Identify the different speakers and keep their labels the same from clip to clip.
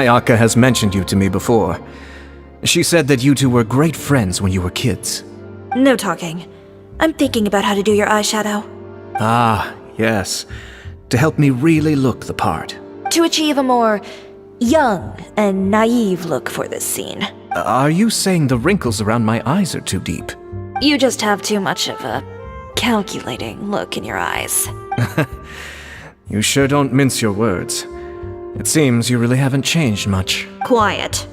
Speaker 1: Ayaka has mentioned you to me before. She said that you two were great friends when you were kids.
Speaker 2: No talking. I'm thinking about how to do your eyeshadow.
Speaker 1: Ah, yes. To help me really look the part.
Speaker 2: To achieve a more young and naive look for this scene.
Speaker 1: Are you saying the wrinkles around my eyes are too deep?
Speaker 2: You just have too much of a calculating look in your eyes.
Speaker 1: You sure don't mince your words. It seems you really haven't changed much.
Speaker 2: Quiet.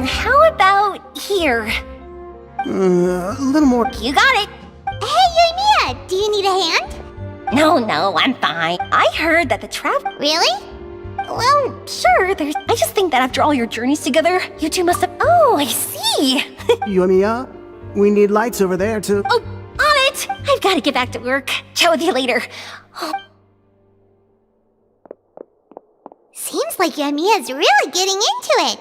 Speaker 3: How about here?
Speaker 4: A little more.
Speaker 3: You got it. Hey, Yoimiya, do you need a hand? No, I'm fine. I heard that the travel... Really? Well, sure, I just think that after all your journeys together, you two must have... Oh, I see.
Speaker 4: Yoimiya, we need lights over there to...
Speaker 3: Oh, on it! I've got to get back to work. Chat with you later. Oh.
Speaker 5: Seems like Yoimiya's really getting into it.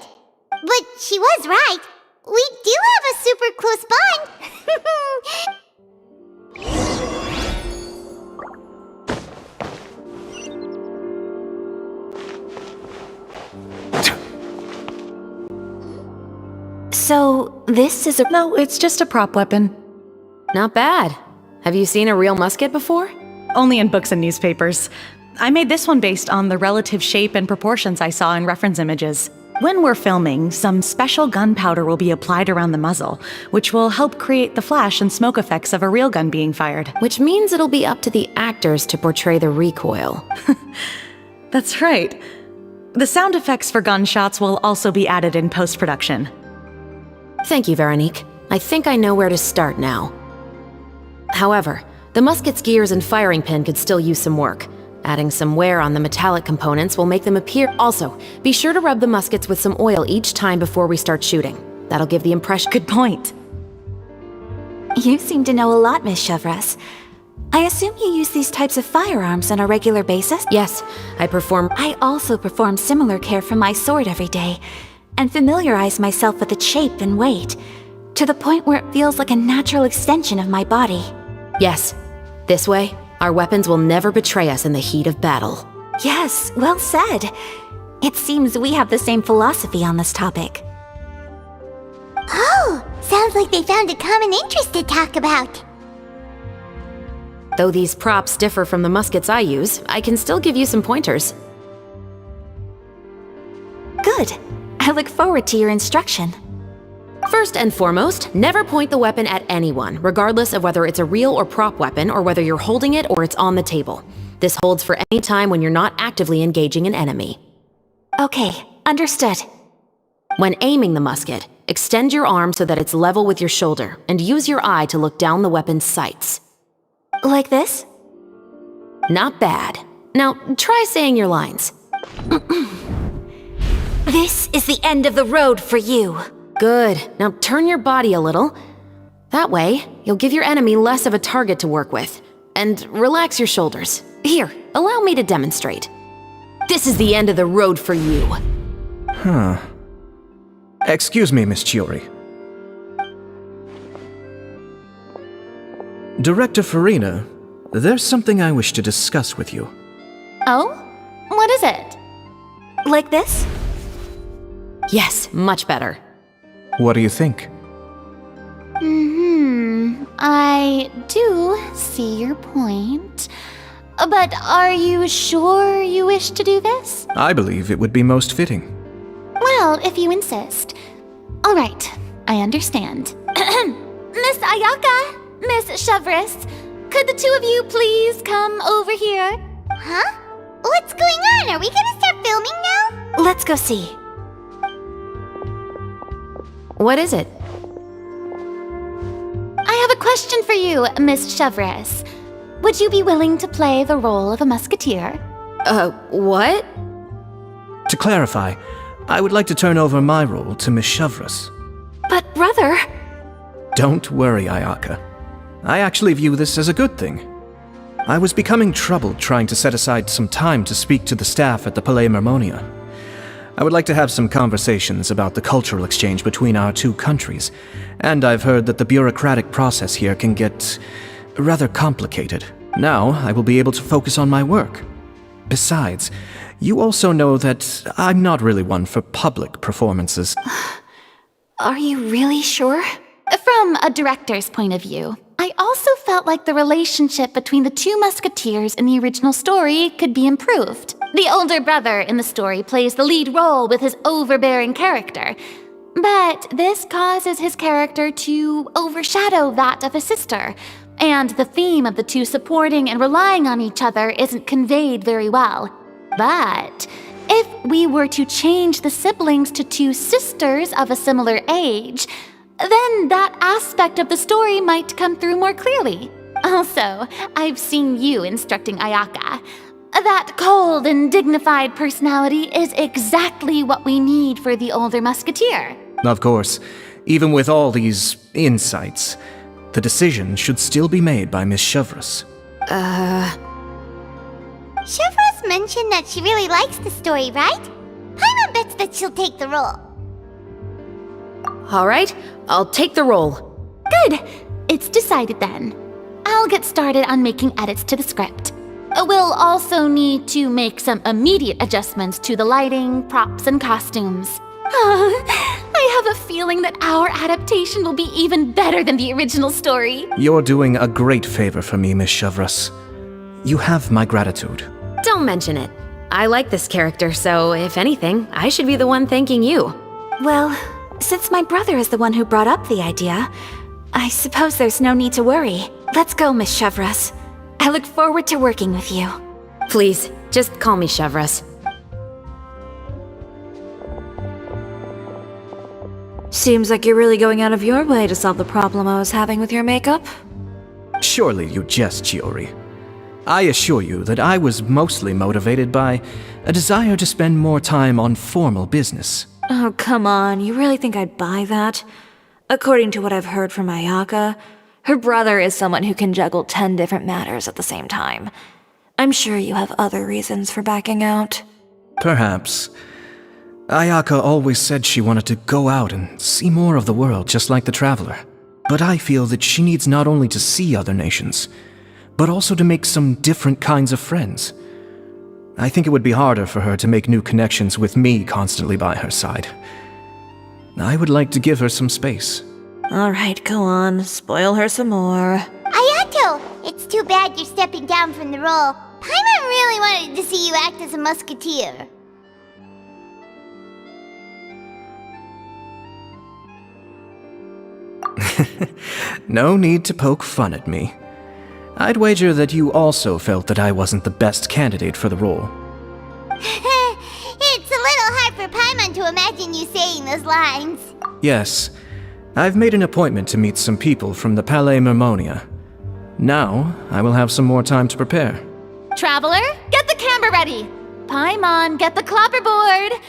Speaker 5: But she was right. We do have a super close bond.
Speaker 3: So, this is a...
Speaker 6: No, it's just a prop weapon.
Speaker 7: Not bad. Have you seen a real musket before?
Speaker 6: Only in books and newspapers. I made this one based on the relative shape and proportions I saw in reference images. When we're filming, some special gunpowder will be applied around the muzzle, which will help create the flash and smoke effects of a real gun being fired.
Speaker 7: Which means it'll be up to the actors to portray the recoil.
Speaker 6: That's right. The sound effects for gunshots will also be added in post-production.
Speaker 7: Thank you, Veronique. I think I know where to start now. However, the musket's gears and firing pin could still use some work. Adding some wear on the metallic components will make them appear. Also, be sure to rub the muskets with some oil each time before we start shooting. That'll give the impression—
Speaker 6: Good point.
Speaker 2: You seem to know a lot, Miss Chevres. I assume you use these types of firearms on a regular basis?
Speaker 7: Yes,
Speaker 2: I also perform similar care for my sword every day, and familiarize myself with its shape and weight, to the point where it feels like a natural extension of my body.
Speaker 7: Yes. This way, our weapons will never betray us in the heat of battle.
Speaker 2: Yes, well said. It seems we have the same philosophy on this topic.
Speaker 5: Oh, sounds like they found a common interest to talk about.
Speaker 7: Though these props differ from the muskets I use, I can still give you some pointers.
Speaker 2: Good. I look forward to your instruction.
Speaker 7: First and foremost, never point the weapon at anyone, regardless of whether it's a real or prop weapon or whether you're holding it or it's on the table. This holds for any time when you're not actively engaging an enemy.
Speaker 2: Okay, understood.
Speaker 7: When aiming the musket, extend your arm so that it's level with your shoulder, and use your eye to look down the weapon's sights.
Speaker 2: Like this?
Speaker 7: Not bad. Now, try saying your lines.
Speaker 2: This is the end of the road for you.
Speaker 7: Good. Now turn your body a little. That way, you'll give your enemy less of a target to work with. And relax your shoulders. Here, allow me to demonstrate. This is the end of the road for you.
Speaker 1: Huh. Excuse me, Miss Chiori. Director Farina, there's something I wish to discuss with you.
Speaker 3: Oh? What is it?
Speaker 2: Like this?
Speaker 7: Yes, much better.
Speaker 1: What do you think?
Speaker 3: I do see your point. But are you sure you wish to do this?
Speaker 1: I believe it would be most fitting.
Speaker 3: Well, if you insist. All right, I understand. Miss Ayaka, Miss Chevres, could the two of you please come over here?
Speaker 5: Huh? What's going on? Are we gonna start filming now?
Speaker 2: Let's go see.
Speaker 7: What is it?
Speaker 3: I have a question for you, Miss Chevres. Would you be willing to play the role of a musketeer?
Speaker 7: What?
Speaker 1: To clarify, I would like to turn over my role to Miss Chevres.
Speaker 2: But brother...
Speaker 1: Don't worry, Ayaka. I actually view this as a good thing. I was becoming troubled trying to set aside some time to speak to the staff at the Palais Mermonia. I would like to have some conversations about the cultural exchange between our two countries, and I've heard that the bureaucratic process here can get rather complicated. Now, I will be able to focus on my work. Besides, you also know that I'm not really one for public performances.
Speaker 2: Are you really sure? From a director's point of view, I also felt like the relationship between the two musketeers in the original story could be improved. The older brother in the story plays the lead role with his overbearing character, but this causes his character to overshadow that of his sister, and the theme of the two supporting and relying on each other isn't conveyed very well. But if we were to change the siblings to two sisters of a similar age, then that aspect of the story might come through more clearly. Also, I've seen you instructing Ayaka. That cold and dignified personality is exactly what we need for the older musketeer.
Speaker 1: Of course, even with all these insights, the decision should still be made by Miss Chevreuse.
Speaker 5: Chevreuse mentioned that she really likes the story, right? Paimon bets that she'll take the role.
Speaker 7: All right, I'll take the role.
Speaker 2: Good. It's decided then. I'll get started on making edits to the script. We'll also need to make some immediate adjustments to the lighting, props, and costumes. I have a feeling that our adaptation will be even better than the original story.
Speaker 1: You're doing a great favor for me, Miss Chevreuse. You have my gratitude.
Speaker 7: Don't mention it. I like this character, so if anything, I should be the one thanking you.
Speaker 2: Well, since my brother is the one who brought up the idea, I suppose there's no need to worry. Let's go, Miss Chevreuse. I look forward to working with you.
Speaker 7: Please, just call me Chevreuse.
Speaker 2: Seems like you're really going out of your way to solve the problem I was having with your makeup.
Speaker 1: Surely you jest, Chiori. I assure you that I was mostly motivated by a desire to spend more time on formal business.
Speaker 8: Oh, come on. You really think I'd buy that? According to what I've heard from Ayaka, her brother is someone who can juggle 10 different matters at the same time. I'm sure you have other reasons for backing out.
Speaker 1: Perhaps. Ayaka always said she wanted to go out and see more of the world, just like the traveler. But I feel that she needs not only to see other nations, but also to make some different kinds of friends. I think it would be harder for her to make new connections with me constantly by her side. I would like to give her some space.
Speaker 8: All right, go on. Spoil her some more.
Speaker 5: Ayato, it's too bad you're stepping down from the role. Paimon really wanted to see you act as a musketeer.
Speaker 1: No need to poke fun at me. I'd wager that you also felt that I wasn't the best candidate for the role.
Speaker 5: It's a little hard for Paimon to imagine you saying those lines.
Speaker 1: Yes, I've made an appointment to meet some people from the Palais Mermonia. Now, I will have some more time to prepare.
Speaker 2: Traveler, get the camera ready. Paimon, get the clapperboard.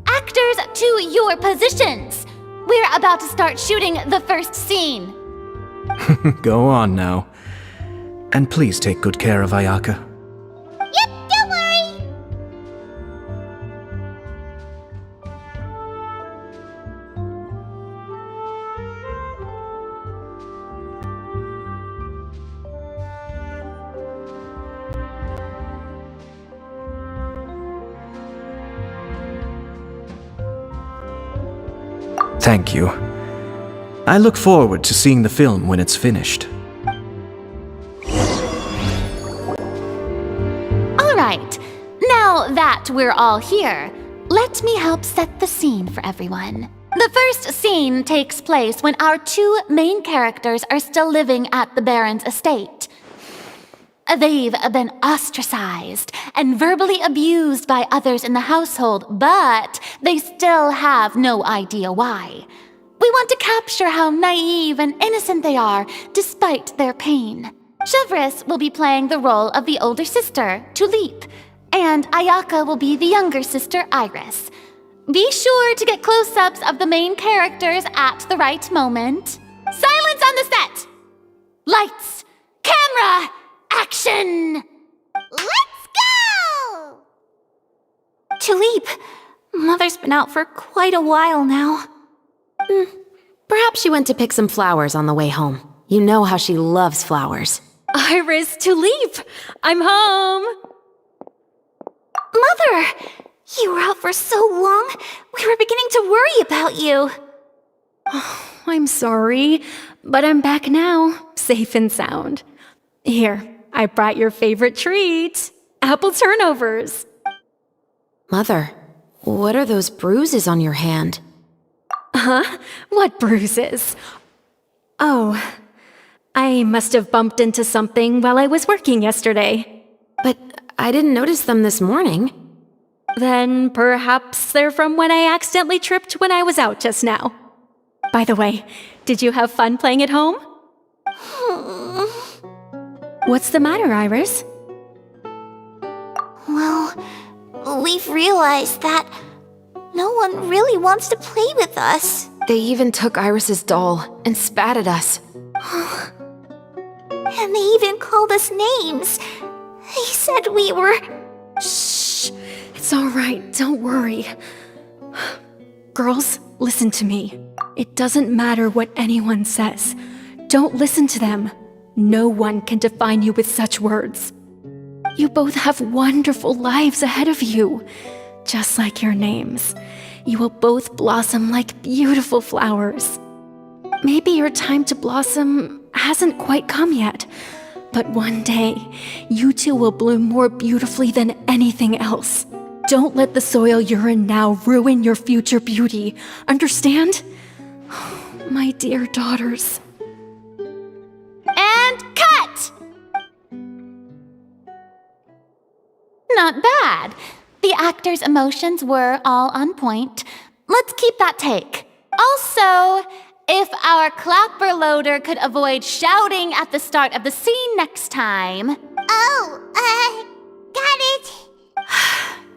Speaker 2: Actors, to your positions. We're about to start shooting the first scene.
Speaker 1: Go on now. And please take good care of Ayaka.
Speaker 5: Yep, don't worry.
Speaker 1: Thank you. I look forward to seeing the film when it's finished.
Speaker 2: All right, now that we're all here, let me help set the scene for everyone. The first scene takes place when our two main characters are still living at the Baron's estate. They've been ostracized and verbally abused by others in the household, but they still have no idea why. We want to capture how naive and innocent they are, despite their pain. Chevreuse will be playing the role of the older sister, Tulip, and Ayaka will be the younger sister, Iris. Be sure to get close-ups of the main characters at the right moment. Silence on the set! Lights! Camera! Action!
Speaker 5: Let's go!
Speaker 2: Tulip, Mother's been out for quite a while now.
Speaker 7: Perhaps she went to pick some flowers on the way home. You know how she loves flowers.
Speaker 9: Iris, Tulip! I'm home!
Speaker 2: Mother! You were out for so long, we were beginning to worry about you.
Speaker 9: I'm sorry, but I'm back now, safe and sound. Here, I brought your favorite treat, apple turnovers.
Speaker 7: Mother, what are those bruises on your hand?
Speaker 9: Huh? What bruises? Oh, I must have bumped into something while I was working yesterday.
Speaker 7: But I didn't notice them this morning.
Speaker 9: Then perhaps they're from when I accidentally tripped when I was out just now. By the way, did you have fun playing at home? What's the matter, Iris?
Speaker 5: Well, we've realized that no one really wants to play with us.
Speaker 7: They even took Iris's doll and spat at us.
Speaker 5: And they even called us names. They said we were...
Speaker 9: Shh! It's all right, don't worry. Girls, listen to me. It doesn't matter what anyone says. Don't listen to them. No one can define you with such words. You both have wonderful lives ahead of you. Just like your names. You will both blossom like beautiful flowers. Maybe your time to blossom hasn't quite come yet, but one day, you two will bloom more beautifully than anything else. Don't let the soil you're in now ruin your future beauty. Understand? My dear daughters.
Speaker 2: And cut! Not bad. The actors' emotions were all on point. Let's keep that take. Also, if our clapper loader could avoid shouting at the start of the scene next time.
Speaker 5: Got it.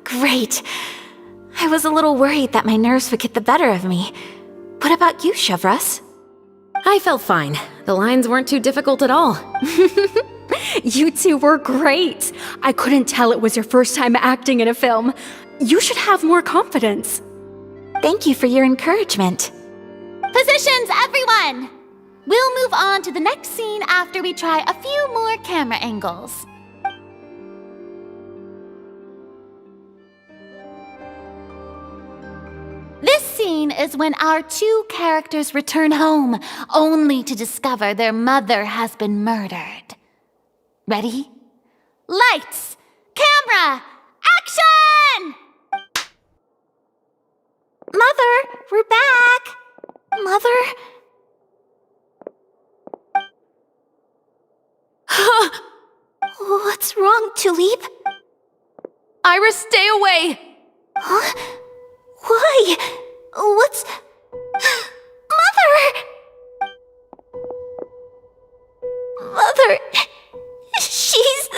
Speaker 2: Great. I was a little worried that my nerves would get the better of me. What about you, Chevros?
Speaker 7: I felt fine. The lines weren't too difficult at all.
Speaker 9: You two were great. I couldn't tell it was your first time acting in a film. You should have more confidence.
Speaker 2: Thank you for your encouragement. Positions, everyone! We'll move on to the next scene after we try a few more camera angles. This scene is when our two characters return home, only to discover their mother has been murdered. Ready? Lights! Camera! Action!
Speaker 5: Mother, we're back. Mother? What's wrong, Tulip?
Speaker 9: Iris, stay away!
Speaker 5: Huh? Why? What's... Mother! Mother... She's...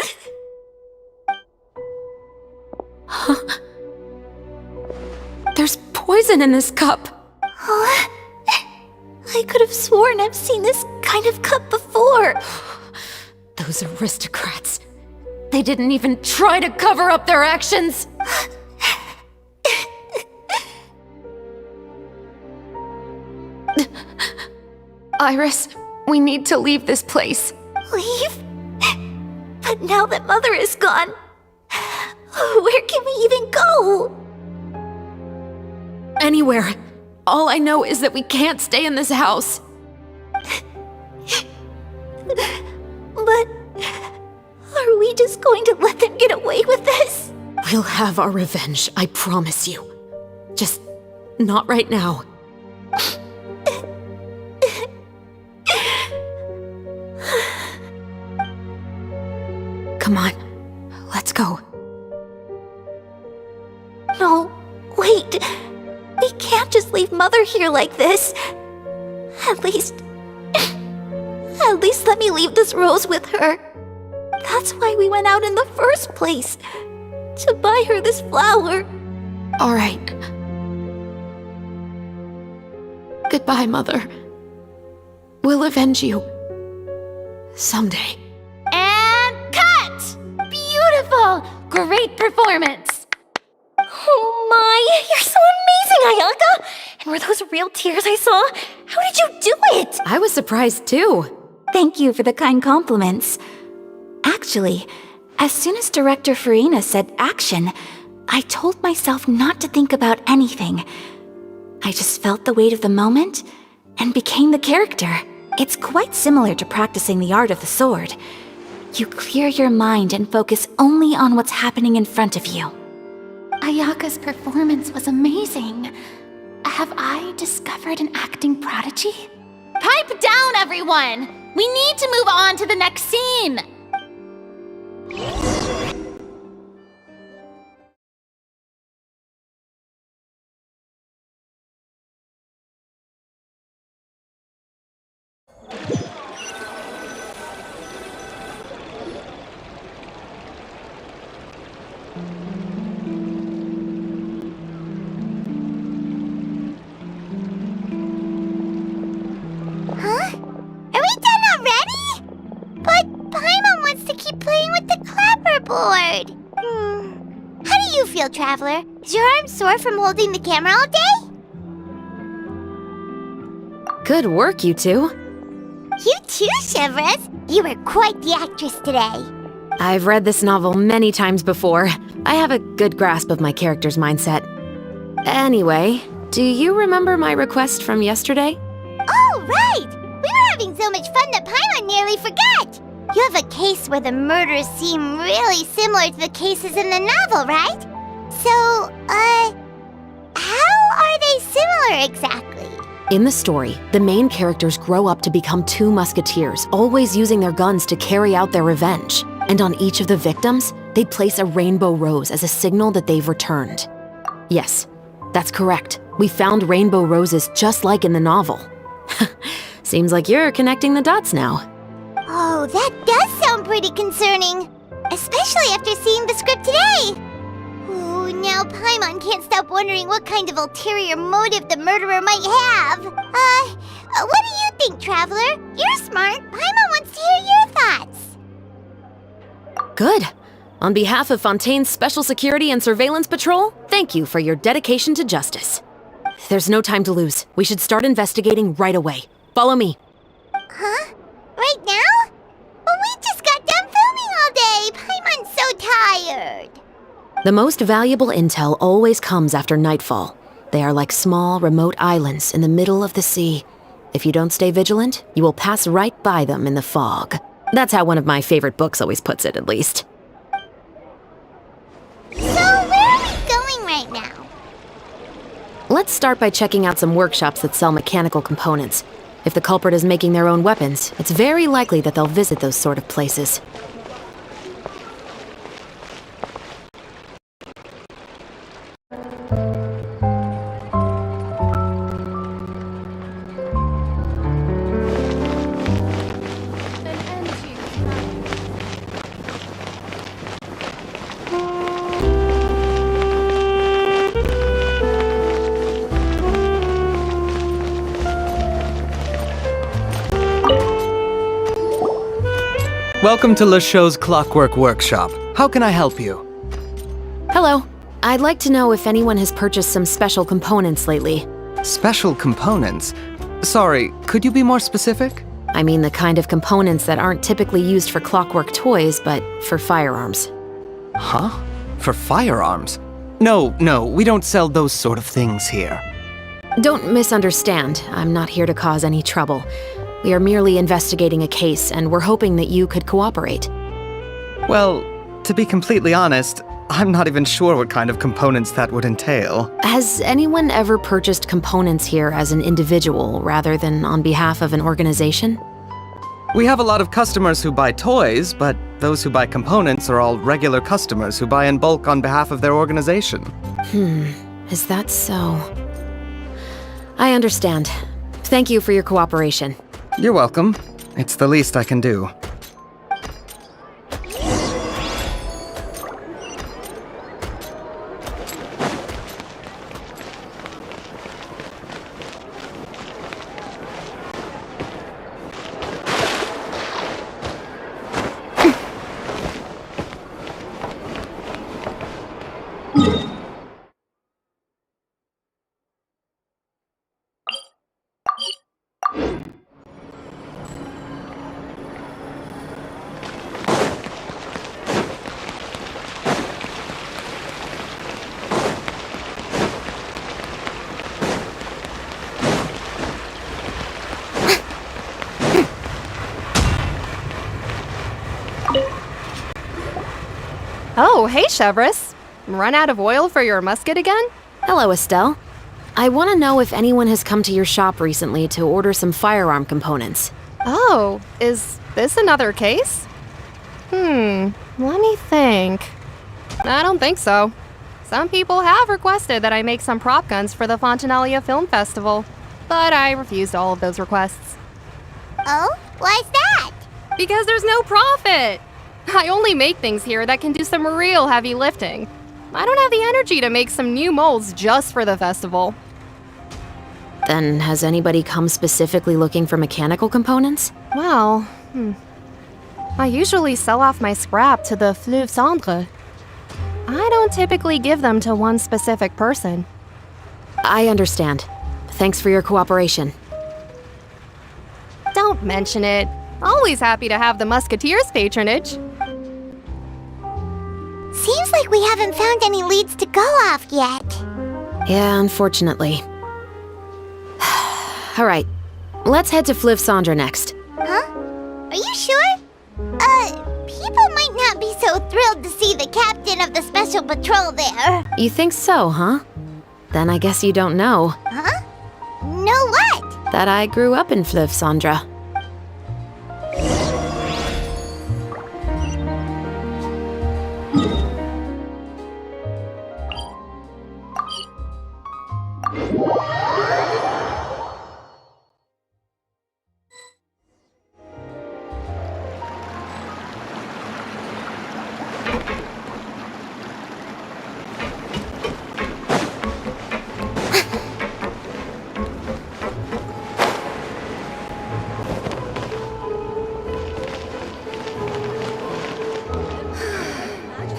Speaker 7: There's poison in this cup.
Speaker 5: Huh? I could have sworn I've seen this kind of cup before.
Speaker 7: Those aristocrats. They didn't even try to cover up their actions. Iris, we need to leave this place.
Speaker 5: Leave? But now that Mother is gone, where can we even go?
Speaker 7: Anywhere. All I know is that we can't stay in this house.
Speaker 5: But are we just going to let them get away with this?
Speaker 7: We'll have our revenge, I promise you. Just not right now. Come on, let's go.
Speaker 5: No, wait. We can't just leave Mother here like this. At least let me leave this rose with her. That's why we went out in the first place. To buy her this flower.
Speaker 7: All right. Goodbye, Mother. We'll avenge you. Someday.
Speaker 2: And cut! Beautiful! Great performance!
Speaker 5: Oh,
Speaker 3: my, you're so amazing, Ayaka! And were those real tears I saw? How did you do it?
Speaker 7: I was surprised too.
Speaker 2: Thank you for the kind compliments. Actually, as soon as Director Farina said action, I told myself not to think about anything. I just felt the weight of the moment and became the character. It's quite similar to practicing the art of the sword. You clear your mind and focus only on what's happening in front of you. Ayaka's performance was amazing. Have I discovered an acting prodigy?
Speaker 5: Pipe down, everyone! We need to move on to the next scene! Huh? Are we done already? But Paimon wants to keep playing with the clapperboard. How do you feel, Traveler? Is your arm sore from holding the camera all day?
Speaker 7: Good work, you two.
Speaker 5: You too, Chevres. You were quite the actress today.
Speaker 7: I've read this novel many times before. I have a good grasp of my character's mindset. Anyway, do you remember my request from yesterday?
Speaker 5: Oh, right! We were having so much fun that Paimon nearly forgot! You have a case where the murders seem really similar to the cases in the novel, right? So, how are they similar exactly?
Speaker 7: In the story, the main characters grow up to become two musketeers, always using their guns to carry out their revenge. And on each of the victims, they'd place a rainbow rose as a signal that they've returned. Yes, that's correct. We found rainbow roses just like in the novel. Seems like you're connecting the dots now.
Speaker 5: Oh, that does sound pretty concerning. Especially after seeing the script today. Ooh, now Paimon can't stop wondering what kind of ulterior motive the murderer might have. What do you think, Traveler? You're smart. Paimon wants to hear your thoughts.
Speaker 7: Good. On behalf of Fontaine's Special Security and Surveillance Patrol, thank you for your dedication to justice. There's no time to lose. We should start investigating right away. Follow me.
Speaker 5: Huh? Right now? But we just got done filming all day. Paimon's so tired.
Speaker 7: The most valuable intel always comes after nightfall. They are like small, remote islands in the middle of the sea. If you don't stay vigilant, you will pass right by them in the fog. That's how one of my favorite books always puts it, at least.
Speaker 5: So where are we going right now?
Speaker 7: Let's start by checking out some workshops that sell mechanical components. If the culprit is making their own weapons, it's very likely that they'll visit those sort of places.
Speaker 10: Welcome to LeChaux's Clockwork Workshop. How can I help you?
Speaker 7: Hello. I'd like to know if anyone has purchased some special components lately.
Speaker 10: Special components? Sorry, could you be more specific?
Speaker 7: I mean the kind of components that aren't typically used for clockwork toys, but for firearms.
Speaker 10: Huh? For firearms? No, we don't sell those sort of things here.
Speaker 7: Don't misunderstand. I'm not here to cause any trouble. We are merely investigating a case, and we're hoping that you could cooperate.
Speaker 10: Well, to be completely honest, I'm not even sure what kind of components that would entail.
Speaker 7: Has anyone ever purchased components here as an individual rather than on behalf of an organization?
Speaker 10: We have a lot of customers who buy toys, but those who buy components are all regular customers who buy in bulk on behalf of their organization.
Speaker 7: Is that so? I understand. Thank you for your cooperation.
Speaker 10: You're welcome. It's the least I can do.
Speaker 11: Oh, hey, Chevris. Run out of oil for your musket again?
Speaker 7: Hello, Estelle. I want to know if anyone has come to your shop recently to order some firearm components.
Speaker 11: Oh, is this another case? Let me think. I don't think so. Some people have requested that I make some prop guns for the Fontanalia Film Festival, but I refused all of those requests.
Speaker 5: Oh? Why's that?
Speaker 11: Because there's no profit! I only make things here that can do some real heavy lifting. I don't have the energy to make some new molds just for the festival.
Speaker 7: Then has anybody come specifically looking for mechanical components?
Speaker 11: Well, I usually sell off my scrap to the Fleuve Cendre. I don't typically give them to one specific person.
Speaker 7: I understand. Thanks for your cooperation.
Speaker 11: Don't mention it. Always happy to have the Musketeers' patronage.
Speaker 5: Seems like we haven't found any leads to go off yet.
Speaker 7: Yeah, unfortunately. All right, let's head to Fleuve Cendre next.
Speaker 5: Huh? Are you sure? People might not be so thrilled to see the captain of the special patrol there.
Speaker 7: You think so, huh? Then I guess you don't know
Speaker 5: Huh? Know what?
Speaker 7: that I grew up in Fleuve Cendre.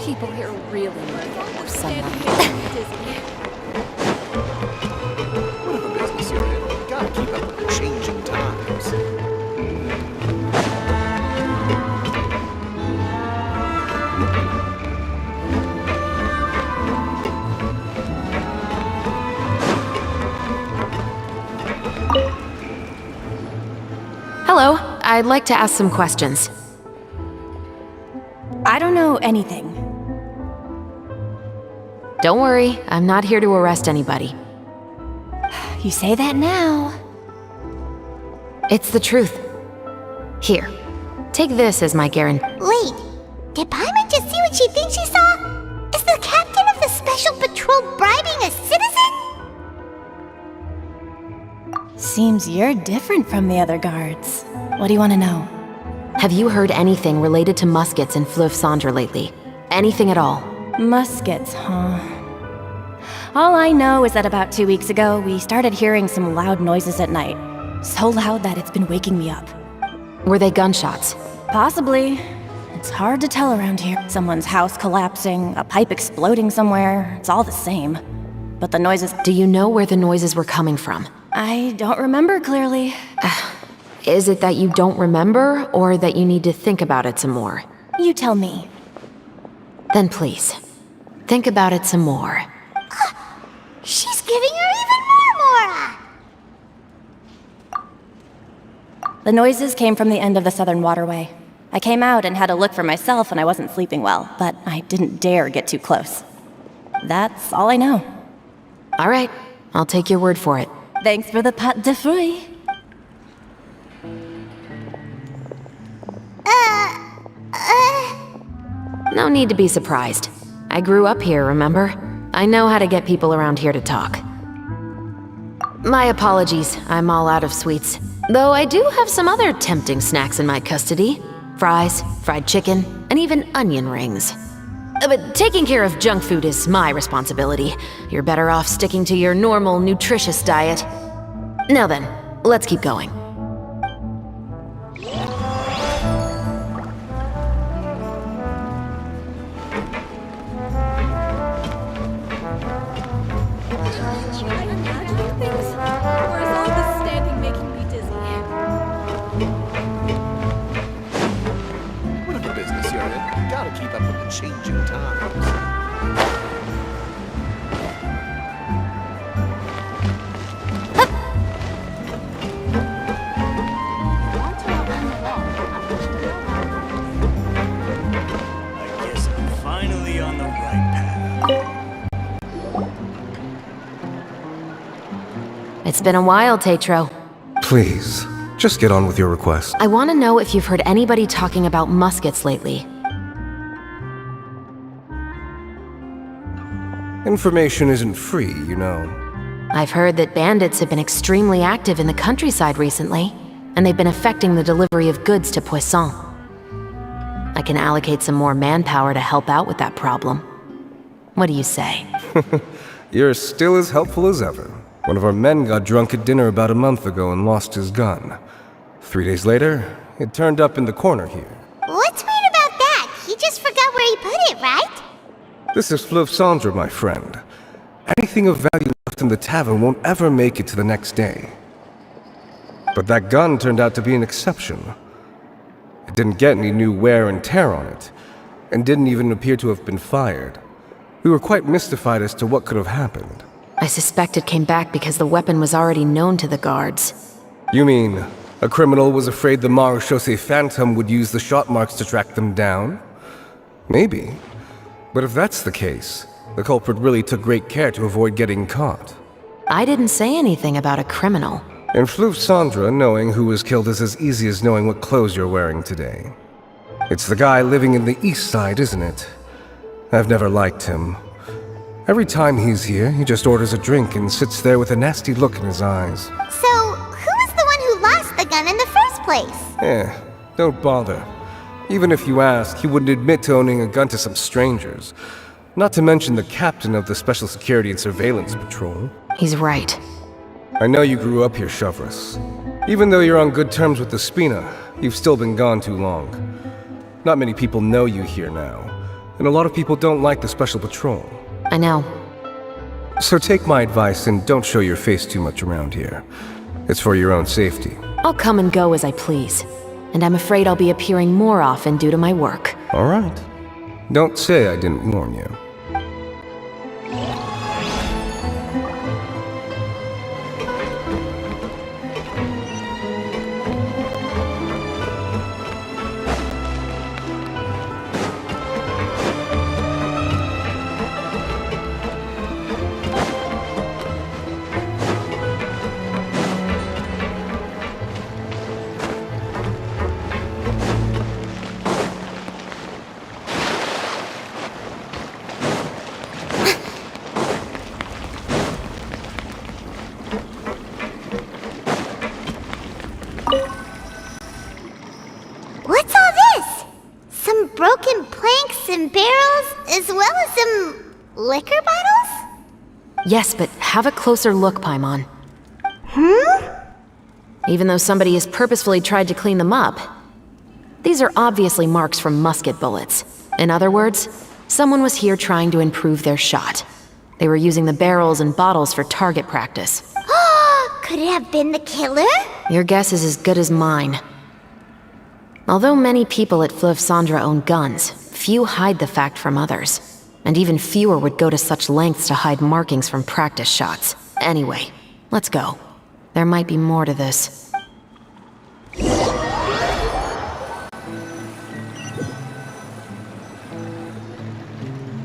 Speaker 9: People here really need more sunlight.
Speaker 12: Whatever business you're in, you gotta keep up with the changing times.
Speaker 7: Hello, I'd like to ask some questions.
Speaker 6: I don't know anything.
Speaker 7: Don't worry, I'm not here to arrest anybody.
Speaker 6: You say that now.
Speaker 7: It's the truth. Here, take this as my guarantee.
Speaker 5: Wait, did Paimon just see what she thinks she saw? Is the captain of the special patrol bribing a citizen?
Speaker 6: Seems you're different from the other guards. What do you want to know?
Speaker 7: Have you heard anything related to muskets in Fleuve Cendre lately? Anything at all?
Speaker 6: Muskets, huh? All I know is that about 2 weeks ago, we started hearing some loud noises at night. So loud that it's been waking me up.
Speaker 7: Were they gunshots?
Speaker 6: Possibly. It's hard to tell around here. Someone's house collapsing, a pipe exploding somewhere, it's all the same. But the noises...
Speaker 7: Do you know where the noises were coming from?
Speaker 6: I don't remember clearly.
Speaker 7: Is it that you don't remember, or that you need to think about it some more?
Speaker 6: You tell me.
Speaker 7: Then please, think about it some more.
Speaker 5: She's giving her even more Mora!
Speaker 6: The noises came from the end of the Southern Waterway. I came out and had a look for myself and I wasn't sleeping well, but I didn't dare get too close. That's all I know.
Speaker 7: All right, I'll take your word for it.
Speaker 6: Thanks for the pâte de fruits.
Speaker 7: No need to be surprised. I grew up here, remember? I know how to get people around here to talk. My apologies, I'm all out of sweets. Though I do have some other tempting snacks in my custody. Fries, fried chicken, and even onion rings. But taking care of junk food is my responsibility. You're better off sticking to your normal, nutritious diet. Now then, let's keep going.
Speaker 12: Whatever business you're in, you gotta keep up with the changing times.
Speaker 13: I guess I'm finally
Speaker 7: It's been a while, Tetro.
Speaker 13: Please, just get on with your request.
Speaker 7: I want to know if you've heard anybody talking about muskets lately.
Speaker 13: Information isn't free, you know.
Speaker 7: I've heard that bandits have been extremely active in the countryside recently, and they've been affecting the delivery of goods to Poisson. I can allocate some more manpower to help out with that problem. What do you say?
Speaker 13: You're still as helpful as ever. One of our men got drunk at dinner about a month ago and lost his gun. 3 days later, it turned up in the corner here.
Speaker 5: What's weird about that? He just forgot where he put it, right?
Speaker 13: This is Fleuve Cendre, my friend. Anything of value left in the tavern won't ever make it to the next day. But that gun turned out to be an exception. It didn't get any new wear and tear on it, and didn't even appear to have been fired. We were quite mystified as to what could have happened.
Speaker 7: I suspect it came back because the weapon was already known to the guards.
Speaker 13: You mean, a criminal was afraid the Marechaussee Phantom would use the shot marks to track them down? Maybe. But if that's the case, the culprit really took great care to avoid getting caught.
Speaker 7: I didn't say anything about a criminal.
Speaker 13: In Fleuve Cendre, knowing who was killed is as easy as knowing what clothes you're wearing today. It's the guy living in the east side, isn't it? I've never liked him. Every time he's here, he just orders a drink and sits there with a nasty look in his eyes.
Speaker 5: So, who was the one who lost the gun in the first place?
Speaker 13: Don't bother. Even if you ask, he wouldn't admit to owning a gun to some strangers. Not to mention the captain of the Special Security and Surveillance Patrol.
Speaker 7: He's right.
Speaker 13: I know you grew up here, Chevres. Even though you're on good terms with the Spina, you've still been gone too long. Not many people know you here now, and a lot of people don't like the Special Patrol.
Speaker 7: I know.
Speaker 13: So take my advice and don't show your face too much around here. It's for your own safety.
Speaker 7: I'll come and go as I please. And I'm afraid I'll be appearing more often due to my work.
Speaker 13: All right. Don't say I didn't warn you.
Speaker 5: What's all this? Some broken planks and barrels, as well as some liquor bottles?
Speaker 7: Yes, but have a closer look, Paimon. Even though somebody has purposefully tried to clean them up, these are obviously marks from musket bullets. In other words, someone was here trying to improve their shot. They were using the barrels and bottles for target practice.
Speaker 5: Could it have been the killer?
Speaker 7: Your guess is as good as mine. Although many people at Fleuve Cendre own guns, few hide the fact from others. And even fewer would go to such lengths to hide markings from practice shots. Anyway, let's go. There might be more to this.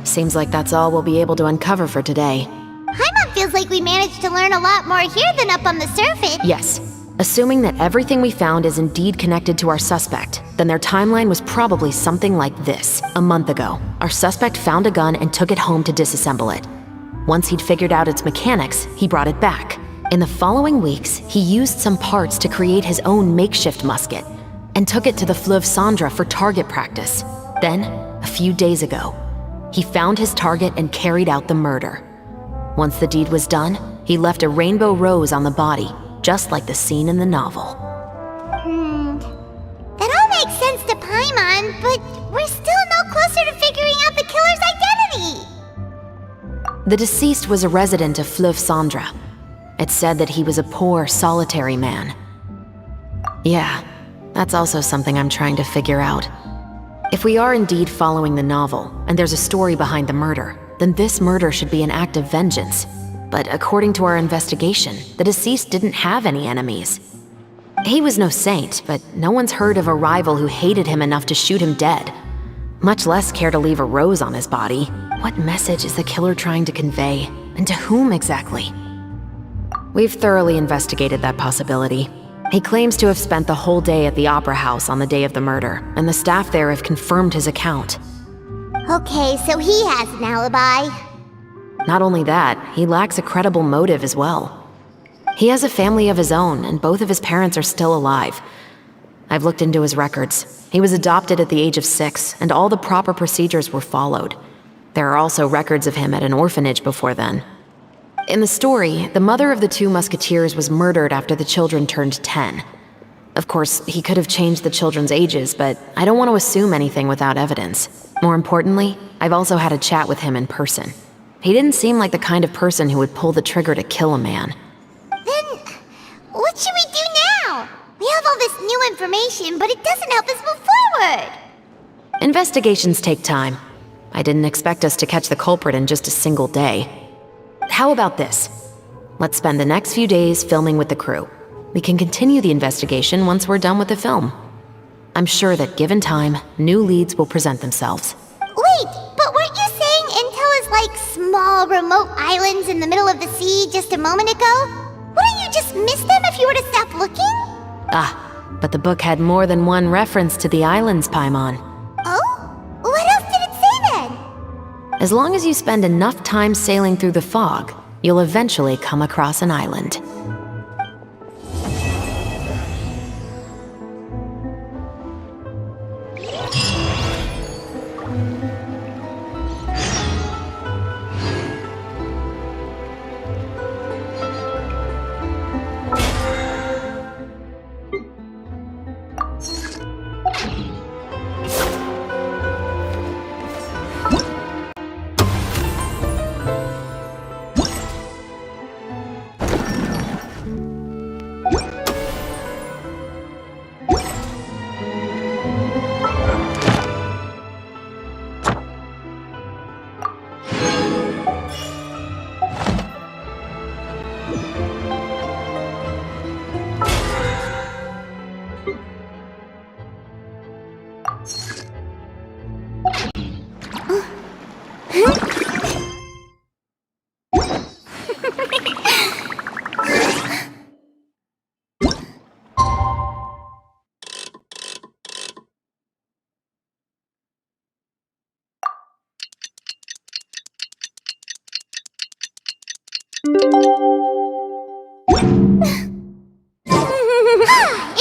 Speaker 7: Seems like that's all we'll be able to uncover for today.
Speaker 5: Paimon feels like we managed to learn a lot more here than up on the surface.
Speaker 7: Yes. Assuming that everything we found is indeed connected to our suspect, then their timeline was probably something like this. A month ago, our suspect found a gun and took it home to disassemble it. Once he'd figured out its mechanics, he brought it back. In the following weeks, he used some parts to create his own makeshift musket and took it to the Fleuve Cendre for target practice. Then, a few days ago, he found his target and carried out the murder. Once the deed was done, he left a rainbow rose on the body, just like the scene in the novel.
Speaker 5: That all makes sense to Paimon, but we're still no closer to figuring out the killer's identity.
Speaker 7: The deceased was a resident of Fleuve Cendre. It's said that he was a poor, solitary man. Yeah, that's also something I'm trying to figure out. If we are indeed following the novel, and there's a story behind the murder, then this murder should be an act of vengeance. But according to our investigation, the deceased didn't have any enemies. He was no saint, but no one's heard of a rival who hated him enough to shoot him dead, much less care to leave a rose on his body. What message is the killer trying to convey, and to whom exactly? We've thoroughly investigated that possibility. He claims to have spent the whole day at the Opera House on the day of the murder, and the staff there have confirmed his account.
Speaker 5: Okay, so he has an alibi.
Speaker 7: Not only that, he lacks a credible motive as well. He has a family of his own, and both of his parents are still alive. I've looked into his records. He was adopted at the age of 6, and all the proper procedures were followed. There are also records of him at an orphanage before then. In the story, the mother of the 2 musketeers was murdered after the children turned 10. Of course, he could have changed the children's ages, but I don't want to assume anything without evidence. More importantly, I've also had a chat with him in person. He didn't seem like the kind of person who would pull the trigger to kill a man.
Speaker 5: Then, what should we do now? We have all this new information, but it doesn't help us move forward.
Speaker 7: Investigations take time. I didn't expect us to catch the culprit in just a single day. How about this? Let's spend the next few days filming with the crew. We can continue the investigation once we're done with the film. I'm sure that given time, new leads will present themselves.
Speaker 5: Wait, but weren't you saying Intel is like small, remote islands in the middle of the sea just a moment ago? Wouldn't you just miss them if you were to stop looking?
Speaker 7: But the book had more than one reference to the islands, Paimon.
Speaker 5: Oh? What else did it say then?
Speaker 7: As long as you spend enough time sailing through the fog, you'll eventually come across an island.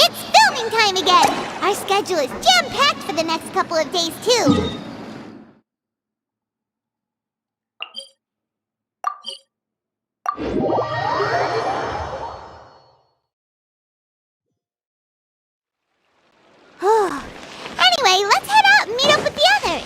Speaker 5: It's filming time again! Our schedule is jam-packed for the next couple of days, too. Anyway, let's head out and meet up with the others.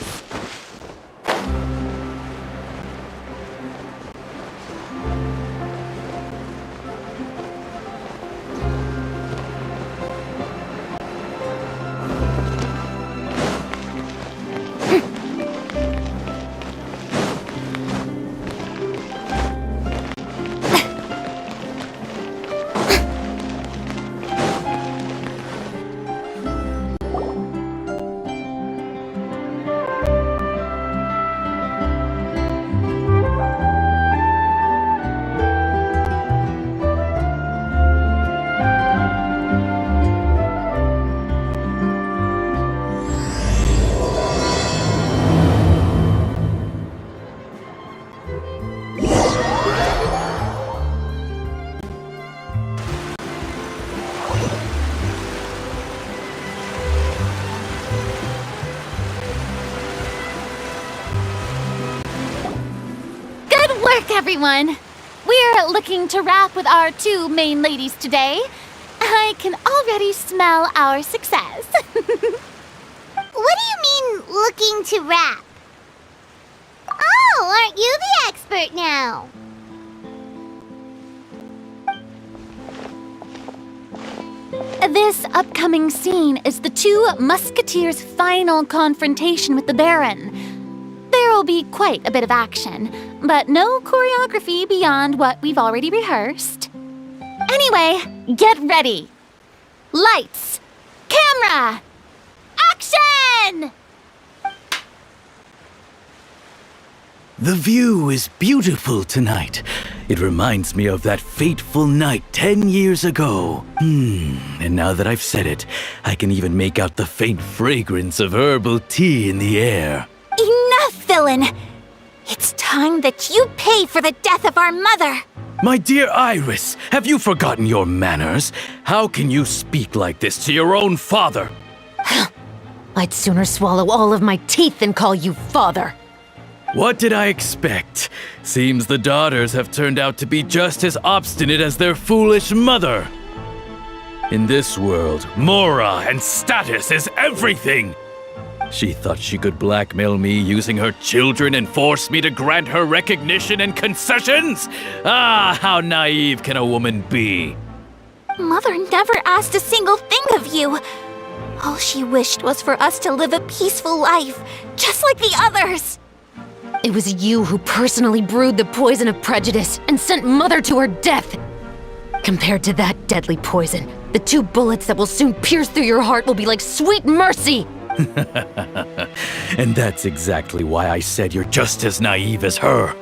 Speaker 2: Everyone, we're looking to wrap with our 2 main ladies today. I can already smell our success.
Speaker 5: What do you mean, looking to wrap? Oh, aren't you the expert now?
Speaker 2: This upcoming scene is the 2 musketeers' final confrontation with the Baron. There will be quite a bit of action, but no choreography beyond what we've already rehearsed. Anyway, get ready. Lights, camera, action!
Speaker 14: The view is beautiful tonight. It reminds me of that fateful night 10 years ago. And now that I've said it, I can even make out the faint fragrance of herbal tea in the air.
Speaker 3: Enough, villain! It's time that you pay for the death of our mother!
Speaker 14: My dear Iris, have you forgotten your manners? How can you speak like this to your own father?
Speaker 7: I'd sooner swallow all of my teeth than call you father.
Speaker 14: What did I expect? Seems the daughters have turned out to be just as obstinate as their foolish mother. In this world, mora and status is everything. She thought she could blackmail me using her children and force me to grant her recognition and concessions? Ah, how naive can a woman be?
Speaker 3: Mother never asked a single thing of you. All she wished was for us to live a peaceful life, just like the others.
Speaker 7: It was you who personally brewed the poison of prejudice and sent Mother to her death. Compared to that deadly poison, the 2 bullets that will soon pierce through your heart will be like sweet mercy.
Speaker 14: And that's exactly why I said you're just as naive as her.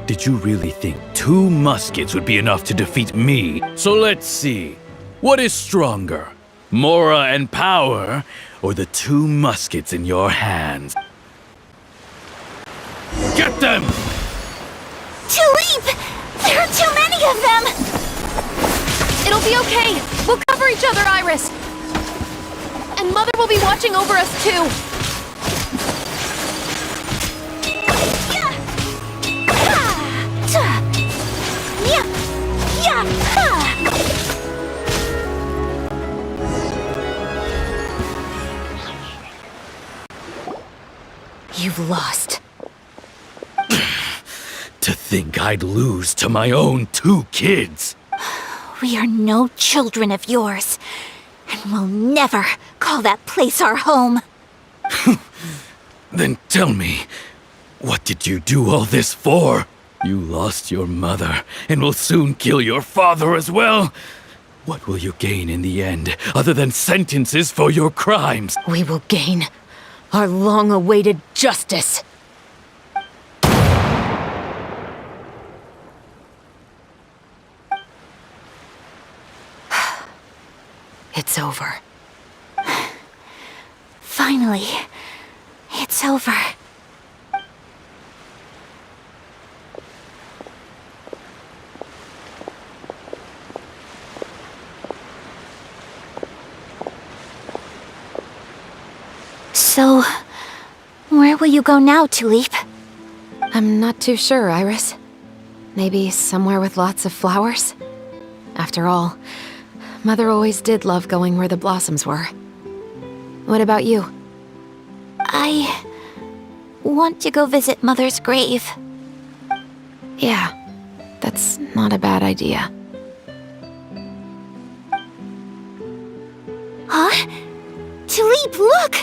Speaker 14: Did you really think 2 muskets would be enough to defeat me? So let's see. What is stronger? Mora and power, or the 2 muskets in your hands? Get them!
Speaker 3: Tulip! There are too many of them!
Speaker 9: It'll be okay. We'll cover each other, Iris. And Mother will be watching over us, too.
Speaker 7: You've lost.
Speaker 14: To think I'd lose to my own 2 kids.
Speaker 3: We are no children of yours, and we'll never call that place our home.
Speaker 14: Then tell me, what did you do all this for? You lost your mother, and will soon kill your father as well. What will you gain in the end, other than sentences for your crimes?
Speaker 7: We will gain our long-awaited justice. It's over.
Speaker 3: Finally, it's over. So, where will you go now, Tulip?
Speaker 7: I'm not too sure, Iris. Maybe somewhere with lots of flowers? After all, Mother always did love going where the blossoms were. What about you?
Speaker 3: I want to go visit Mother's grave.
Speaker 7: Yeah, that's not a bad idea.
Speaker 3: Huh? Tulip, look!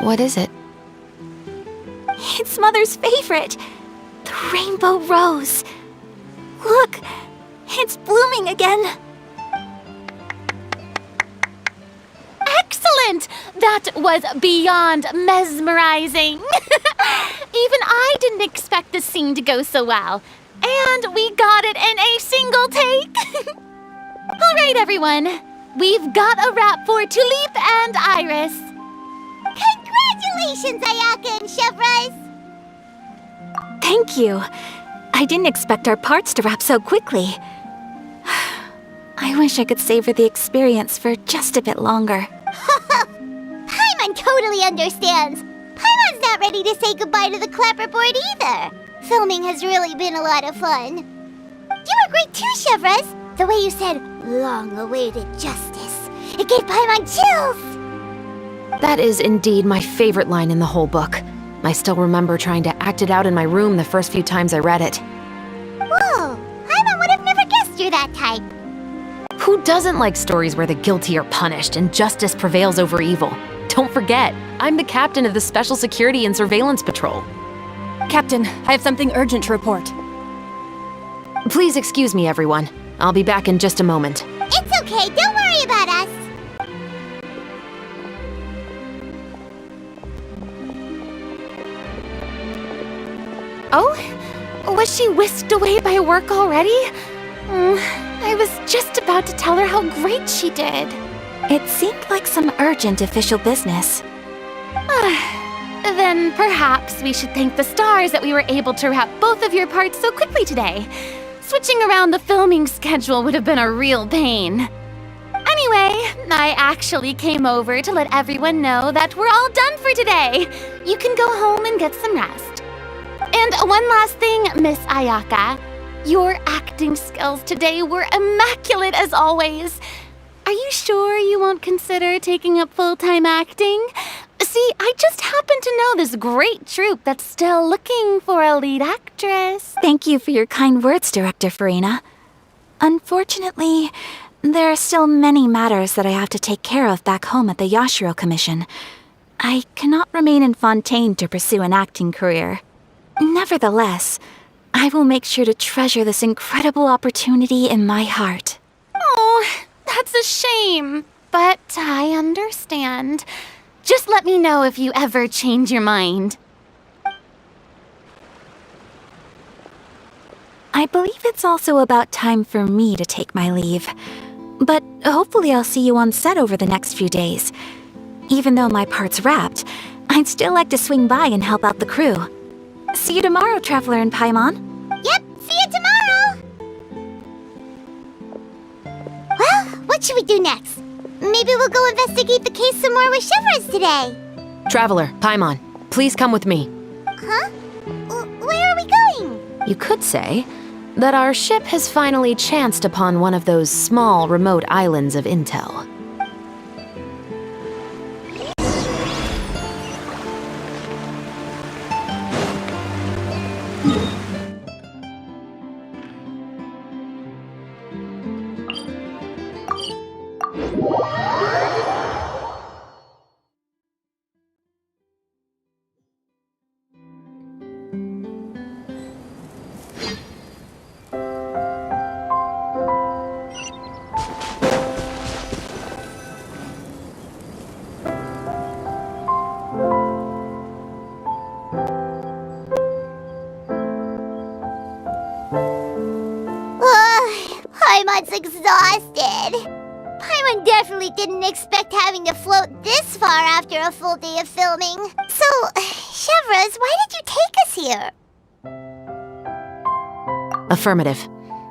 Speaker 7: What is it?
Speaker 3: It's Mother's favorite. The rainbow rose. Look, it's blooming again.
Speaker 2: Excellent! That was beyond mesmerizing. Even I didn't expect the scene to go so well. And we got it in a single take. All right, everyone. We've got a wrap for Tulip and Iris.
Speaker 5: Congratulations, Ayaka and Chevres!
Speaker 3: Thank you. I didn't expect our parts to wrap so quickly. I wish I could savor the experience for just a bit longer.
Speaker 5: Paimon totally understands. Paimon's not ready to say goodbye to the clapperboard either. Filming has really been a lot of fun. You were great too, Chevres. The way you said, long-awaited justice. It gave Paimon chills.
Speaker 7: That is indeed my favorite line in the whole book. I still remember trying to act it out in my room the first few times I read it.
Speaker 5: Whoa, Paimon would have never guessed you're that type.
Speaker 7: Who doesn't like stories where the guilty are punished and justice prevails over evil? Don't forget, I'm the captain of the Special Security and Surveillance Patrol.
Speaker 9: Captain, I have something urgent to report.
Speaker 7: Please excuse me, everyone. I'll be back in just a moment.
Speaker 5: It's okay, don't worry about us.
Speaker 2: Oh? Was she whisked away by work already? I was just about to tell her how great she did.
Speaker 15: It seemed like some urgent official business.
Speaker 2: Then perhaps we should thank the stars that we were able to wrap both of your parts so quickly today. Switching around the filming schedule would have been a real pain. Anyway, I actually came over to let everyone know that we're all done for today. You can go home and get some rest. And one last thing, Miss Ayaka. Your acting skills today were immaculate as always. Are you sure you won't consider taking up full-time acting? See, I just happen to know this great troupe that's still looking for a lead actress.
Speaker 15: Thank you for your kind words, Director Farina. Unfortunately, there are still many matters that I have to take care of back home at the Yashiro Commission. I cannot remain in Fontaine to pursue an acting career. Nevertheless, I will make sure to treasure this incredible opportunity in my heart.
Speaker 2: Oh, that's a shame, but I understand. Just let me know if you ever change your mind.
Speaker 15: I believe it's also about time for me to take my leave. But hopefully I'll see you on set over the next few days. Even though my part's wrapped, I'd still like to swing by and help out the crew. See you tomorrow, Traveler and Paimon.
Speaker 5: Yep, see you tomorrow! Well, what should we do next? Maybe we'll go investigate the case some more with Chevres today.
Speaker 7: Traveler, Paimon, please come with me.
Speaker 5: Huh? Where are we going?
Speaker 7: You could say that our ship has finally chanced upon one of those small, remote islands of intel.
Speaker 5: Paimon's exhausted. Paimon definitely didn't expect having to float this far after a full day of filming. So, Chevres, why did you take us here?
Speaker 7: Affirmative.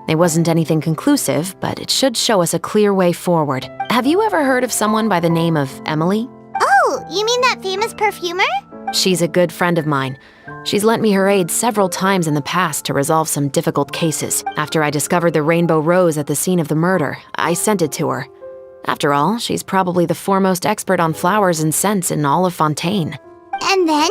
Speaker 7: It wasn't anything conclusive, but it should show us a clear way forward. Have you ever heard of someone by the name of Emily?
Speaker 5: Oh, you mean that famous perfumer?
Speaker 7: She's a good friend of mine. She's lent me her aid several times in the past to resolve some difficult cases. After I discovered the rainbow rose at the scene of the murder, I sent it to her. After all, she's probably the foremost expert on flowers and scents in all of Fontaine.
Speaker 5: And then?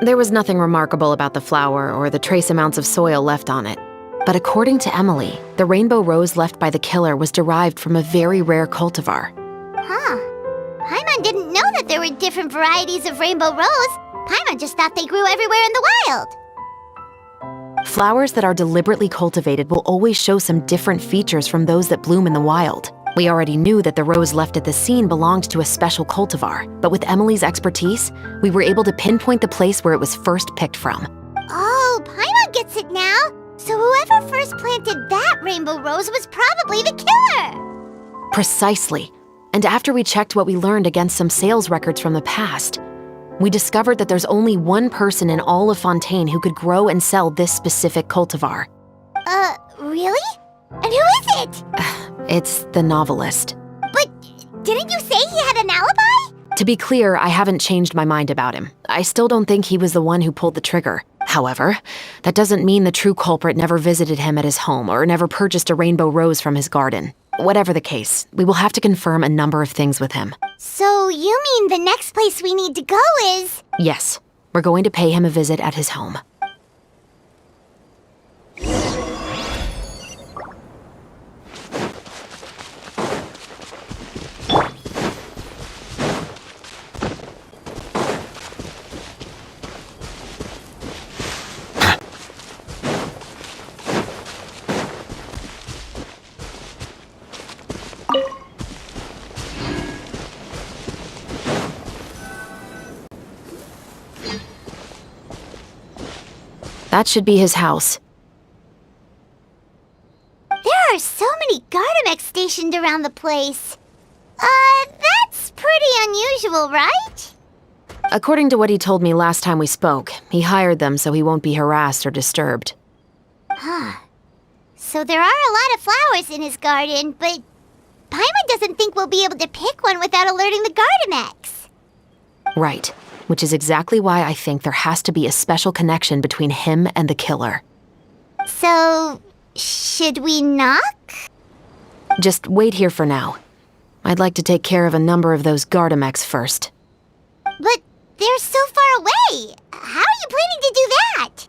Speaker 7: There was nothing remarkable about the flower or the trace amounts of soil left on it. But according to Emily, the rainbow rose left by the killer was derived from a very rare cultivar.
Speaker 5: Huh. Paimon didn't know that there were different varieties of rainbow rose. Paimon just thought they grew everywhere in the wild.
Speaker 7: Flowers that are deliberately cultivated will always show some different features from those that bloom in the wild. We already knew that the rose left at the scene belonged to a special cultivar, but with Emily's expertise, we were able to pinpoint the place where it was first picked from.
Speaker 5: Oh, Paimon gets it now. So whoever first planted that rainbow rose was probably the killer.
Speaker 7: Precisely. And after we checked what we learned against some sales records from the past, we discovered that there's only one person in all of Fontaine who could grow and sell this specific cultivar.
Speaker 5: Really? And who is it?
Speaker 7: It's the novelist.
Speaker 5: But didn't you say he had an alibi?
Speaker 7: To be clear, I haven't changed my mind about him. I still don't think he was the one who pulled the trigger. However, that doesn't mean the true culprit never visited him at his home or never purchased a rainbow rose from his garden. Whatever the case, we will have to confirm a number of things with him.
Speaker 5: So you mean the next place we need to go is...
Speaker 7: Yes, we're going to pay him a visit at his home. That should be his house.
Speaker 5: There are so many Gardamex stationed around the place. That's pretty unusual, right?
Speaker 7: According to what he told me last time we spoke, he hired them so he won't be harassed or disturbed.
Speaker 5: Huh. So there are a lot of flowers in his garden, but Paimon doesn't think we'll be able to pick one without alerting the Gardamex.
Speaker 7: Right, which is exactly why I think there has to be a special connection between him and the killer.
Speaker 5: So, should we knock?
Speaker 7: Just wait here for now. I'd like to take care of a number of those Gardamex first.
Speaker 5: But they're so far away. How are you planning to do that?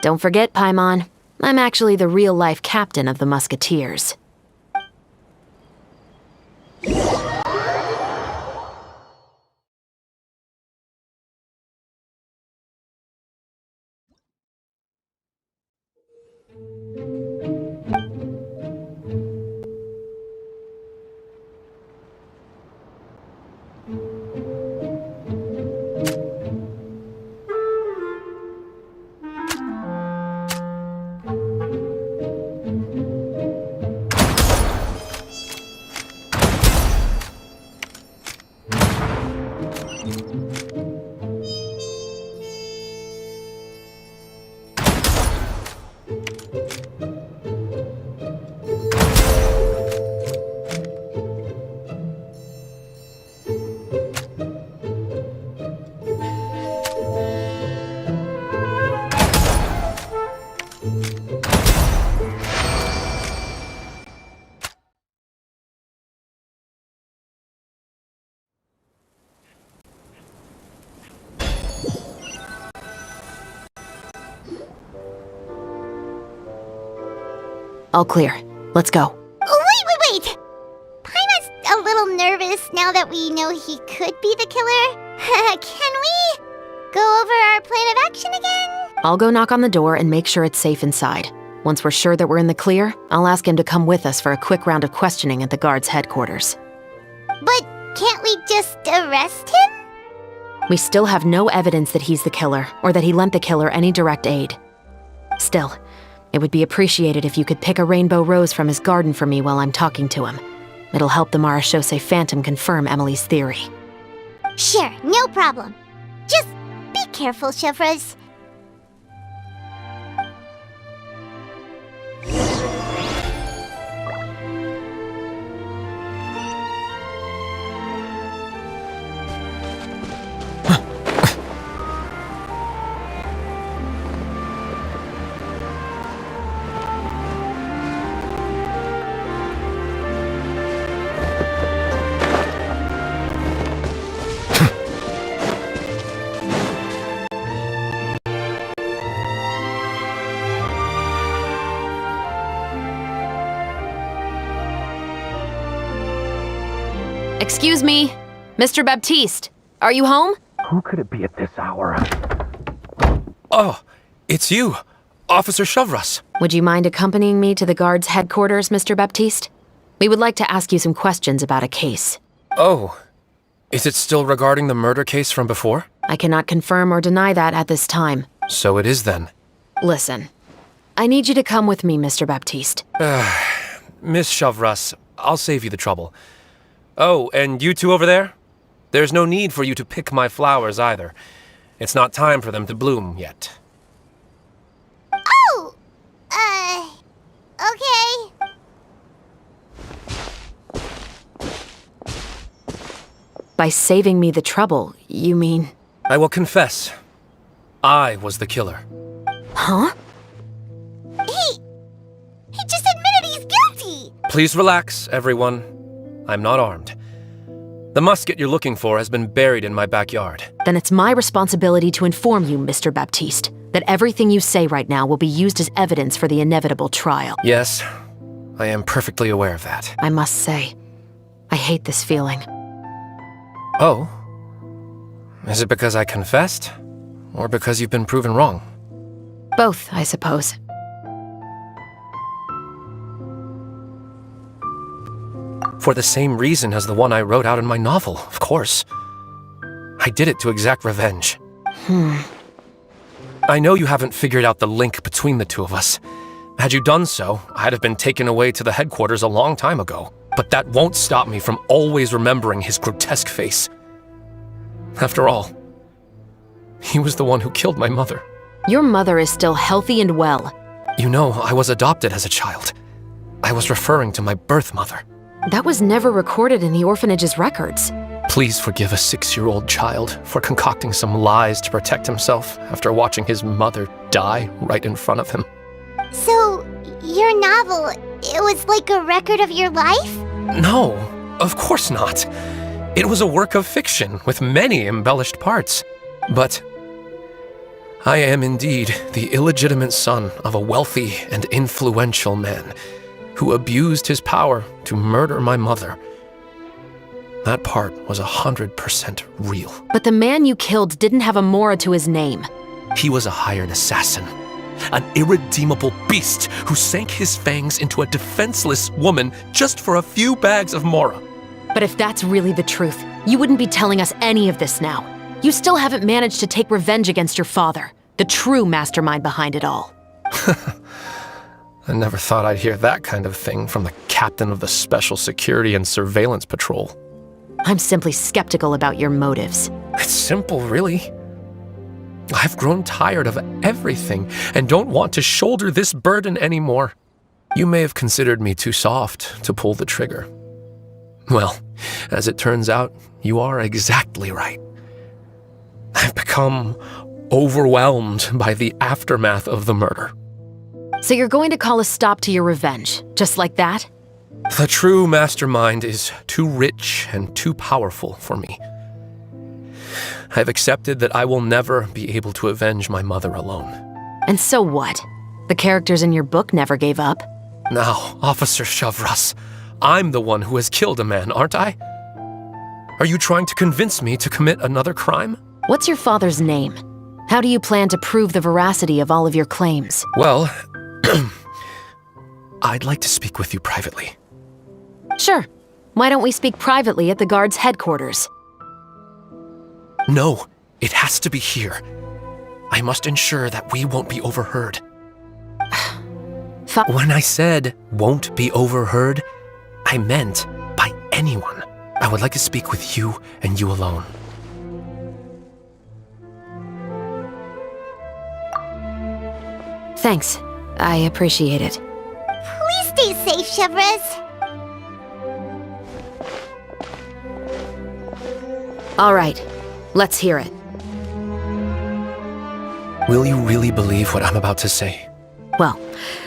Speaker 7: Don't forget, Paimon, I'm actually the real-life captain of the Musketeers. All clear. Let's go.
Speaker 5: Wait! Paimon's a little nervous now that we know he could be the killer. Can we go over our plan of action again?
Speaker 7: I'll go knock on the door and make sure it's safe inside. Once we're sure that we're in the clear, I'll ask him to come with us for a quick round of questioning at the guard's headquarters.
Speaker 5: But can't we just arrest him?
Speaker 7: We still have no evidence that he's the killer, or that he lent the killer any direct aid. Still, it would be appreciated if you could pick a rainbow rose from his garden for me while I'm talking to him. It'll help the Marachose Phantom confirm Emily's theory.
Speaker 5: Sure, no problem. Just be careful, Chevres.
Speaker 7: Excuse me, Mr. Baptiste, are you home?
Speaker 16: Who could it be at this hour? Oh, it's you, Officer Chevres.
Speaker 7: Would you mind accompanying me to the guard's headquarters, Mr. Baptiste? We would like to ask you some questions about a case.
Speaker 16: Oh, is it still regarding the murder case from before?
Speaker 7: I cannot confirm or deny that at this time.
Speaker 16: So it is then.
Speaker 7: Listen, I need you to come with me, Mr. Baptiste.
Speaker 16: Miss Chevres, I'll save you the trouble. Oh, and you two over there? There's no need for you to pick my flowers either. It's not time for them to bloom yet.
Speaker 5: Oh! Okay.
Speaker 7: By saving me the trouble, you mean...
Speaker 16: I will confess. I was the killer.
Speaker 7: Huh?
Speaker 5: He just admitted he's guilty!
Speaker 16: Please relax, everyone. I'm not armed. The musket you're looking for has been buried in my backyard.
Speaker 7: Then it's my responsibility to inform you, Mr. Baptiste, that everything you say right now will be used as evidence for the inevitable trial.
Speaker 16: Yes, I am perfectly aware of that.
Speaker 7: I must say, I hate this feeling.
Speaker 16: Oh? Is it because I confessed? Or because you've been proven wrong?
Speaker 7: Both, I suppose.
Speaker 16: For the same reason as the one I wrote out in my novel, of course. I did it to exact revenge. I know you haven't figured out the link between the two of us. Had you done so, I'd have been taken away to the headquarters a long time ago. But that won't stop me from always remembering his grotesque face. After all, he was the one who killed my mother.
Speaker 7: Your mother is still healthy and well.
Speaker 16: You know, I was adopted as a child. I was referring to my birth mother.
Speaker 7: That was never recorded in the orphanage's records.
Speaker 16: Please forgive a 6-year-old child for concocting some lies to protect himself after watching his mother die right in front of him.
Speaker 5: So, your novel, it was like a record of your life?
Speaker 16: No, of course not. It was a work of fiction with many embellished parts. But I am indeed the illegitimate son of a wealthy and influential man who abused his power to murder my mother. That part was 100% real.
Speaker 7: But the man you killed didn't have a Mora to his name.
Speaker 16: He was a hired assassin, an irredeemable beast who sank his fangs into a defenseless woman just for a few bags of Mora.
Speaker 7: But if that's really the truth, you wouldn't be telling us any of this now. You still haven't managed to take revenge against your father, the true mastermind behind it all.
Speaker 16: I never thought I'd hear that kind of thing from the captain of the Special Security and Surveillance Patrol.
Speaker 7: I'm simply skeptical about your motives.
Speaker 16: It's simple, really. I've grown tired of everything and don't want to shoulder this burden anymore. You may have considered me too soft to pull the trigger. Well, as it turns out, you are exactly right. I've become overwhelmed by the aftermath of the murder.
Speaker 7: So you're going to call a stop to your revenge, just like that?
Speaker 16: The true mastermind is too rich and too powerful for me. I've accepted that I will never be able to avenge my mother alone.
Speaker 7: And so what? The characters in your book never gave up?
Speaker 16: Now, Officer Shavras, I'm the one who has killed a man, aren't I? Are you trying to convince me to commit another crime?
Speaker 7: What's your father's name? How do you plan to prove the veracity of all of your claims?
Speaker 16: Well, I'd like to speak with you privately.
Speaker 7: Sure. Why don't we speak privately at the guard's headquarters?
Speaker 16: No, it has to be here. I must ensure that we won't be overheard. When I said won't be overheard, I meant by anyone. I would like to speak with you and you alone.
Speaker 7: Thanks. I appreciate it.
Speaker 5: Please stay safe, Shavras.
Speaker 7: All right. Let's hear it.
Speaker 16: Will you really believe what I'm about to say?
Speaker 7: Well,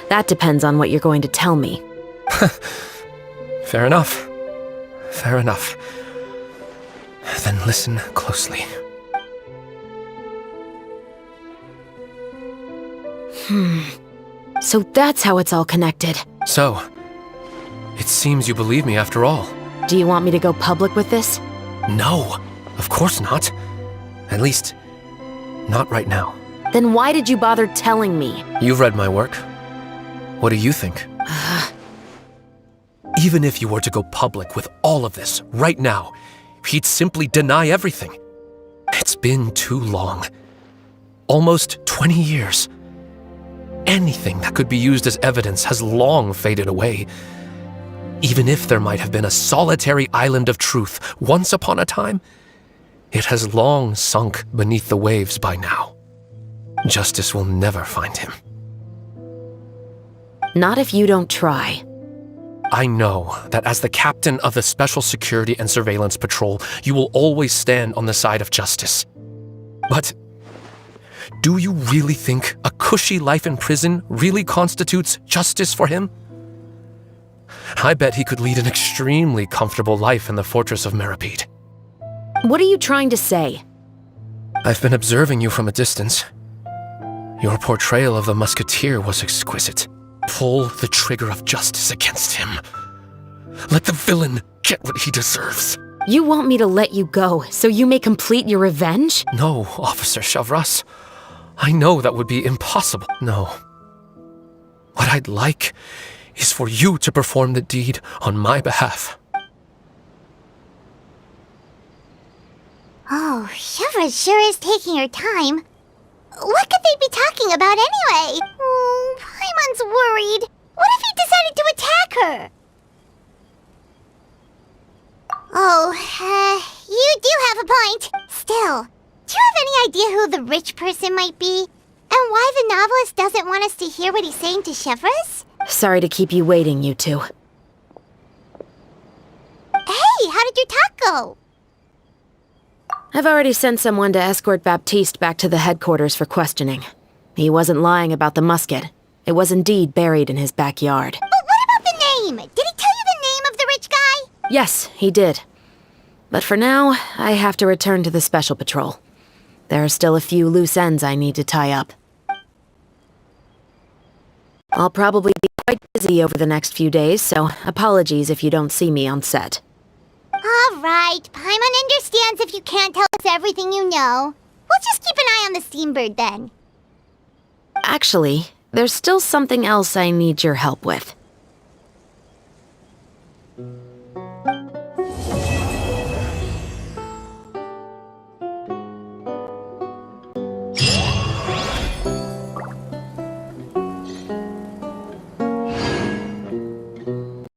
Speaker 7: that depends on what you're going to tell me.
Speaker 16: Fair enough. Fair enough. Then listen closely.
Speaker 7: So that's how it's all connected.
Speaker 16: So, it seems you believe me after all.
Speaker 7: Do you want me to go public with this?
Speaker 16: No, of course not. At least, not right now.
Speaker 7: Then why did you bother telling me?
Speaker 16: You've read my work. What do you think? Even if you were to go public with all of this right now, he'd simply deny everything. It's been too long. Almost 20 years. Anything that could be used as evidence has long faded away. Even if there might have been a solitary island of truth once upon a time, it has long sunk beneath the waves by now. Justice will never find him.
Speaker 7: Not if you don't try.
Speaker 16: I know that as the captain of the Special Security and Surveillance Patrol, you will always stand on the side of justice. But do you really think a cushy life in prison really constitutes justice for him? I bet he could lead an extremely comfortable life in the fortress of Meripede.
Speaker 7: What are you trying to say?
Speaker 16: I've been observing you from a distance. Your portrayal of the musketeer was exquisite. Pull the trigger of justice against him. Let the villain get what he deserves.
Speaker 7: You want me to let you go so you may complete your revenge?
Speaker 16: No, Officer Shavras. I know that would be impossible. No. What I'd like is for you to perform the deed on my behalf.
Speaker 5: Oh, Shavras sure is taking her time. What could they be talking about anyway? Paimon's worried. What if he decided to attack her? Oh, you do have a point. Still, do you have any idea who the rich person might be? And why the novelist doesn't want us to hear what he's saying to Chevreuse?
Speaker 7: Sorry to keep you waiting, you two.
Speaker 5: Hey, how did your talk go?
Speaker 7: I've already sent someone to escort Baptiste back to the headquarters for questioning. He wasn't lying about the musket. It was indeed buried in his backyard.
Speaker 5: But what about the name? Did he tell you the name of the rich guy?
Speaker 7: Yes, he did. But for now, I have to return to the Special Patrol. There are still a few loose ends I need to tie up. I'll probably be quite busy over the next few days, so apologies if you don't see me on set.
Speaker 5: All right, Paimon understands if you can't tell us everything you know. We'll just keep an eye on the Steambird then.
Speaker 7: Actually, there's still something else I need your help with.